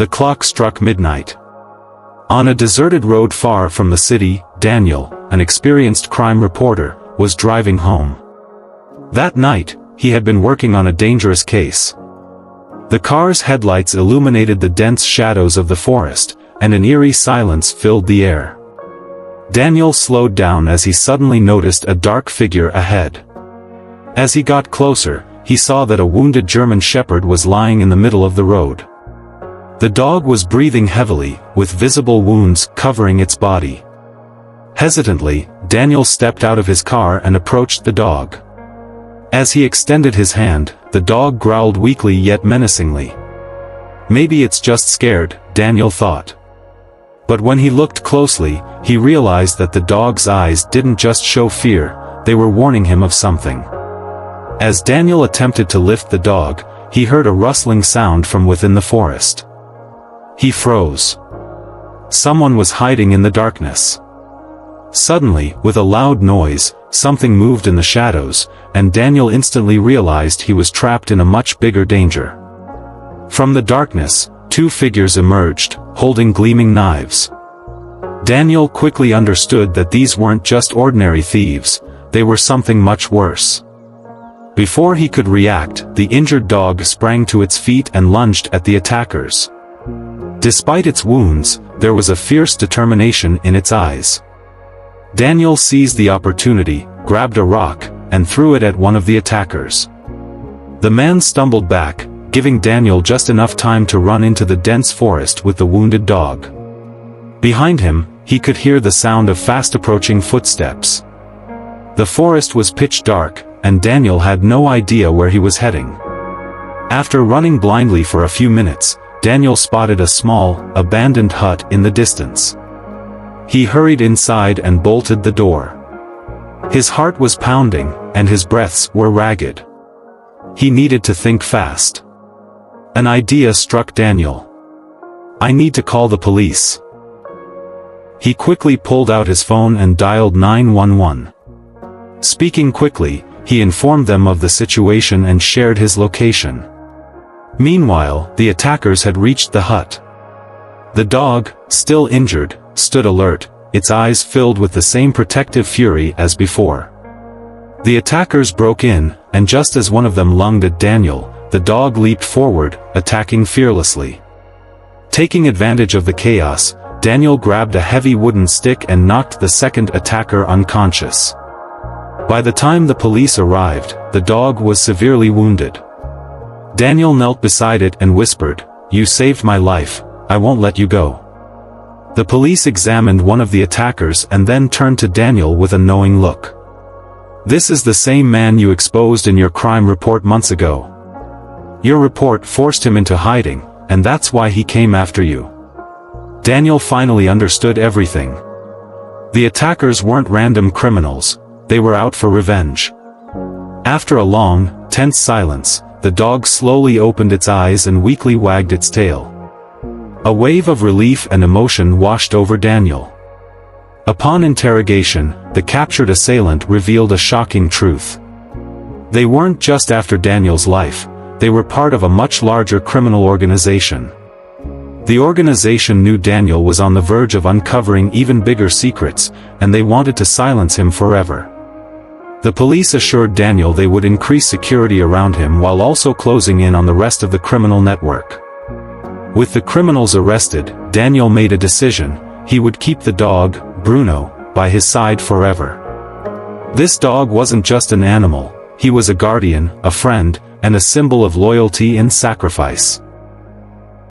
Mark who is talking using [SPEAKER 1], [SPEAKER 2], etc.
[SPEAKER 1] The clock struck midnight. On a deserted road far from the city, Daniel, an experienced crime reporter, was driving home. That night, he had been working on a dangerous case. The car's headlights illuminated the dense shadows of the forest, and an eerie silence filled the air. Daniel slowed down as he suddenly noticed a dark figure ahead. As he got closer, he saw that a wounded German Shepherd was lying in the middle of the road. The dog was breathing heavily, with visible wounds covering its body. Hesitantly, Daniel stepped out of his car and approached the dog. As he extended his hand, the dog growled weakly yet menacingly. Maybe it's just scared, Daniel thought. But when he looked closely, he realized that the dog's eyes didn't just show fear, they were warning him of something. As Daniel attempted to lift the dog, he heard a rustling sound from within the forest. He froze. Someone was hiding in the darkness. Suddenly, with a loud noise, something moved in the shadows, and Daniel instantly realized he was trapped in a much bigger danger. From the darkness, two figures emerged, holding gleaming knives. Daniel quickly understood that these weren't just ordinary thieves, they were something much worse. Before he could react, the injured dog sprang to its feet and lunged at the attackers. Despite its wounds, there was a fierce determination in its eyes. Daniel seized the opportunity, grabbed a rock, and threw it at one of the attackers. The man stumbled back, giving Daniel just enough time to run into the dense forest with the wounded dog. Behind him, he could hear the sound of fast-approaching footsteps. The forest was pitch dark, and Daniel had no idea where he was heading. After running blindly for a few minutes, Daniel spotted a small, abandoned hut in the distance. He hurried inside and bolted the door. His heart was pounding, and his breaths were ragged. He needed to think fast. An idea struck Daniel. I need to call the police. He quickly pulled out his phone and dialed 911. Speaking quickly, he informed them of the situation and shared his location. Meanwhile, the attackers had reached the hut. The dog, still injured, stood alert, its eyes filled with the same protective fury as before. The attackers broke in, and just as one of them lunged at Daniel, the dog leaped forward, attacking fearlessly. Taking advantage of the chaos, Daniel grabbed a heavy wooden stick and knocked the second attacker unconscious. By the time the police arrived, the dog was severely wounded. Daniel knelt beside it and whispered, "You saved my life, I won't let you go." The police examined one of the attackers and then turned to Daniel with a knowing look. "This is the same man you exposed in your crime report months ago. Your report forced him into hiding, and that's why he came after you." Daniel finally understood everything. The attackers weren't random criminals, they were out for revenge. After a long, tense silence, the dog slowly opened its eyes and weakly wagged its tail. A wave of relief and emotion washed over Daniel. Upon interrogation, the captured assailant revealed a shocking truth. They weren't just after Daniel's life, they were part of a much larger criminal organization. The organization knew Daniel was on the verge of uncovering even bigger secrets, and they wanted to silence him forever. The police assured Daniel they would increase security around him while also closing in on the rest of the criminal network. With the criminals arrested, Daniel made a decision: he would keep the dog, Bruno, by his side forever. This dog wasn't just an animal, he was a guardian, a friend, and a symbol of loyalty and sacrifice.